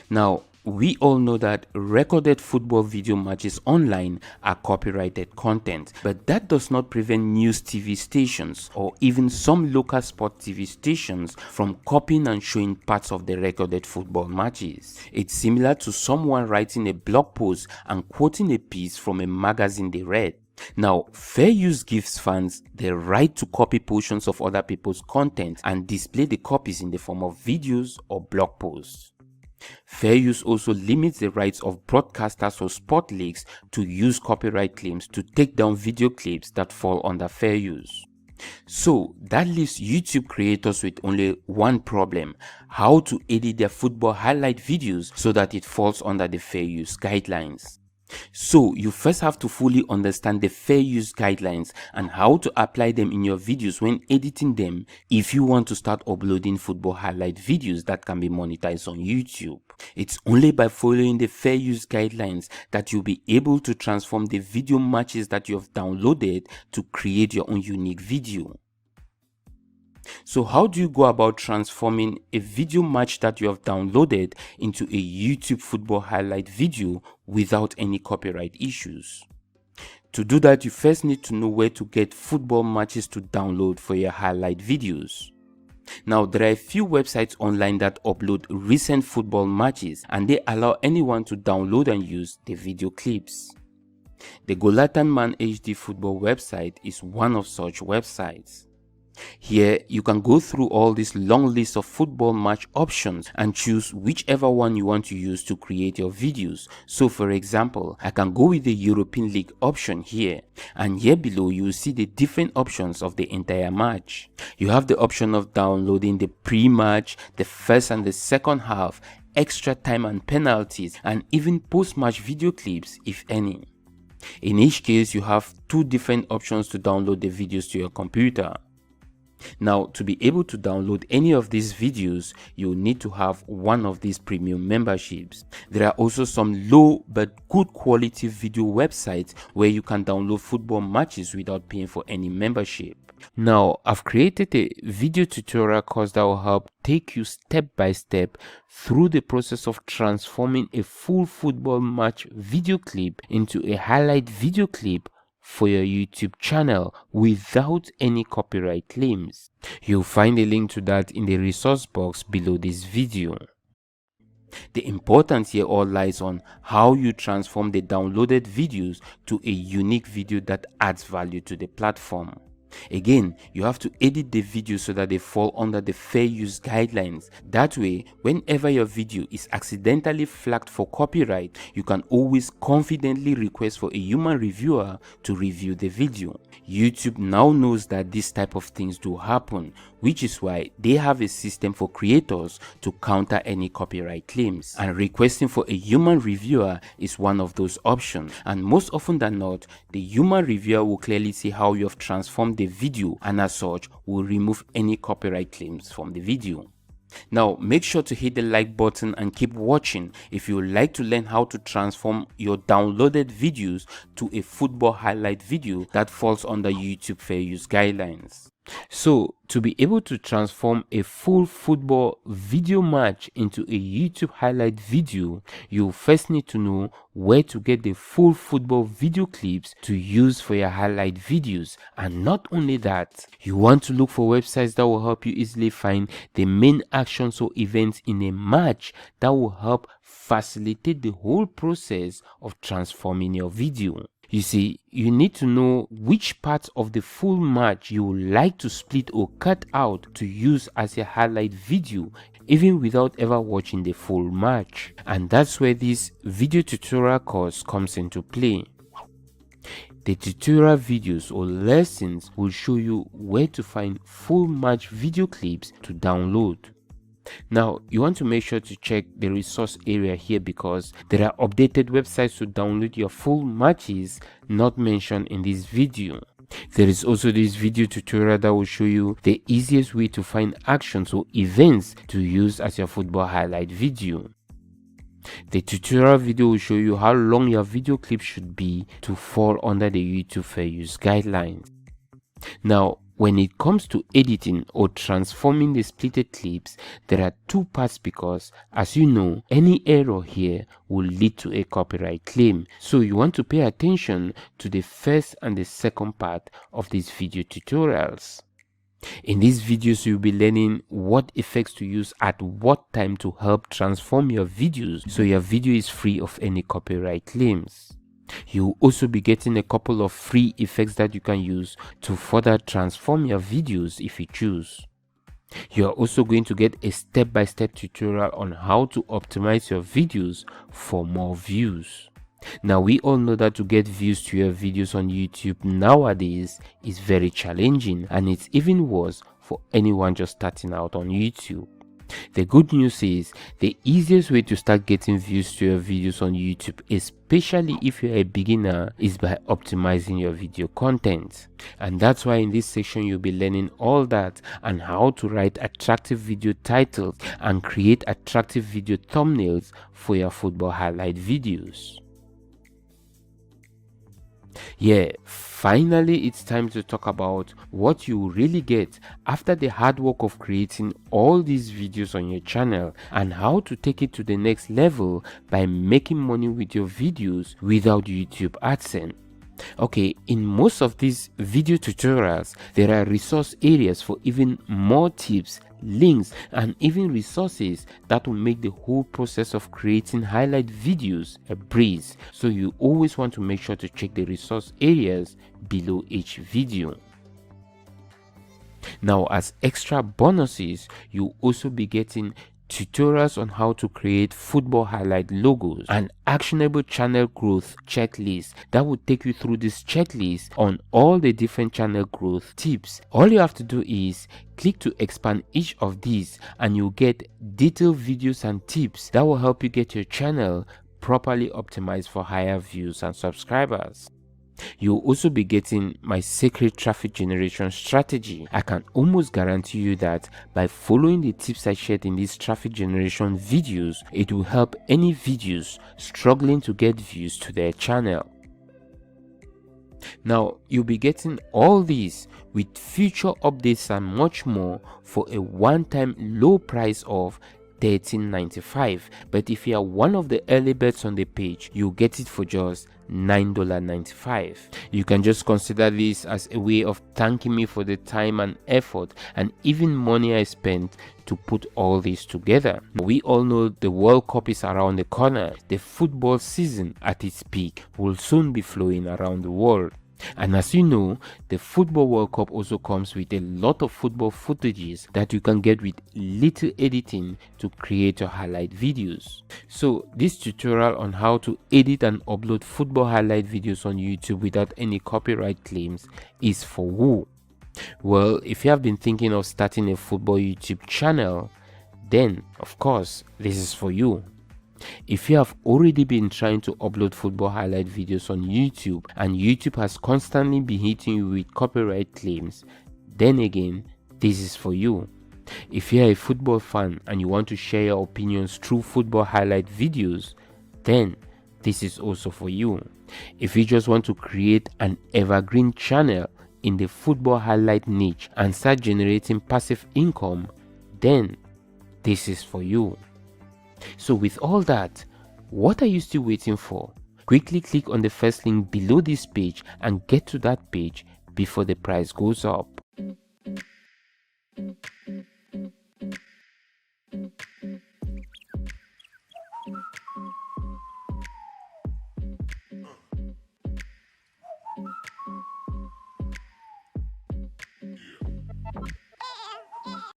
Now, we all know that recorded football video matches online are copyrighted content, but that does not prevent news TV stations or even some local sport TV stations from copying and showing parts of the recorded football matches. It's similar to someone writing a blog post and quoting a piece from a magazine they read. Now, fair use gives fans the right to copy portions of other people's content and display the copies in the form of videos or blog posts. Fair use also limits the rights of broadcasters or sport leagues to use copyright claims to take down video clips that fall under fair use. So that leaves YouTube creators with only one problem: how to edit their football highlight videos so that it falls under the fair use guidelines. So you first have to fully understand the fair use guidelines and how to apply them in your videos when editing them if you want to start uploading football highlight videos that can be monetized on YouTube. It's only by following the fair use guidelines that you'll be able to transform the video matches that you have downloaded to create your own unique video. So how do you go about transforming a video match that you have downloaded into a YouTube football highlight video without any copyright issues? To do that, you first need to know where to get football matches to download for your highlight videos. Now, there are a few websites online that upload recent football matches and they allow anyone to download and use the video clips. The Golatan Man HD football website is one of such websites. Here, you can go through all this long list of football match options and choose whichever one you want to use to create your videos. So for example, I can go with the European League option here, and here below you will see the different options of the entire match. You have the option of downloading the pre-match, the first and the second half, extra time and penalties, and even post-match video clips if any. In each case, you have two different options to download the videos to your computer. Now, to be able to download any of these videos, you need to have one of these premium memberships. There are also some low but good quality video websites where you can download football matches without paying for any membership. Now, I've created a video tutorial course that will help take you step by step through the process of transforming a full football match video clip into a highlight video clip for your YouTube channel without any copyright claims. You'll find a link to that in the resource box below this video. The importance here all lies on how you transform the downloaded videos to a unique video that adds value to the platform. Again, you have to edit the video so that they fall under the fair use guidelines. That way, whenever your video is accidentally flagged for copyright, you can always confidently request for a human reviewer to review the video. YouTube now knows that this type of things do happen, which is why they have a system for creators to counter any copyright claims. And requesting for a human reviewer is one of those options. And most often than not, the human reviewer will clearly see how you have transformed the video and as such will remove any copyright claims from the video. Now, make sure to hit the like button and keep watching if you would like to learn how to transform your downloaded videos to a football highlight video that falls under YouTube fair use guidelines. So, to be able to transform a full football video match into a YouTube highlight video, you first need to know where to get the full football video clips to use for your highlight videos. And not only that, you want to look for websites that will help you easily find the main actions or events in a match that will help facilitate the whole process of transforming your video. You see, you need to know which parts of the full match you would like to split or cut out to use as a highlight video, even without ever watching the full match. And that's where this video tutorial course comes into play. The tutorial videos or lessons will show you where to find full match video clips to download. Now, you want to make sure to check the resource area here because there are updated websites to download your full matches not mentioned in this video. There is also this video tutorial that will show you the easiest way to find actions or events to use as your football highlight video. The tutorial video will show you how long your video clip should be to fall under the YouTube fair use guidelines. Now, When it comes to editing or transforming the splitted clips, there are two parts because, as you know, any error here will lead to a copyright claim. So you want to pay attention to the first and the second part of these video tutorials. In these videos, you'll be learning what effects to use at what time to help transform your videos so your video is free of any copyright claims. You'll also be getting a couple of free effects that you can use to further transform your videos if you choose. You are also going to get a step-by-step tutorial on how to optimize your videos for more views. Now, we all know that to get views to your videos on YouTube nowadays is very challenging, and it's even worse for anyone just starting out on YouTube. The good news is the easiest way to start getting views to your videos on YouTube, especially if you're a beginner, is by optimizing your video content. And that's why in this section you'll be learning all that and how to write attractive video titles and create attractive video thumbnails for your football highlight videos. Yeah, finally it's time to talk about what you really get after the hard work of creating all these videos on your channel and how to take it to the next level by making money with your videos without YouTube AdSense. Okay, in most of these video tutorials, there are resource areas for even more tips, links, and even resources that will make the whole process of creating highlight videos a breeze. So you always want to make sure to check the resource areas below each video. Now, as extra bonuses, you'll also be getting tutorials on how to create football highlight logos and actionable channel growth checklist that will take you through this checklist on all the different channel growth tips. All you have to do is click to expand each of these and you'll get detailed videos and tips that will help you get your channel properly optimized for higher views and subscribers. You'll also be getting my secret traffic generation strategy. I can almost guarantee you that by following the tips I shared in these traffic generation videos, it will help any videos struggling to get views to their channel. Now, you'll be getting all these with future updates and much more for a one-time low price of $13.95, but if you are one of the early birds on the page, you'll get it for just $9.95. You can just consider this as a way of thanking me for the time and effort and even money I spent to put all this together. We all know the World Cup is around the corner. The football season at its peak will soon be flowing around the world. And as you know, the Football World Cup also comes with a lot of football footages that you can get with little editing to create your highlight videos. So this tutorial on how to edit and upload football highlight videos on YouTube without any copyright claims is for who? Well, if you have been thinking of starting a football YouTube channel, then of course this is for you. If you have already been trying to upload football highlight videos on YouTube and YouTube has constantly been hitting you with copyright claims, then again, this is for you. If you're a football fan and you want to share your opinions through football highlight videos, then this is also for you. If you just want to create an evergreen channel in the football highlight niche and start generating passive income, then this is for you. So with all that, what are you still waiting for? Quickly click on the first link below this page and get to that page before the price goes up.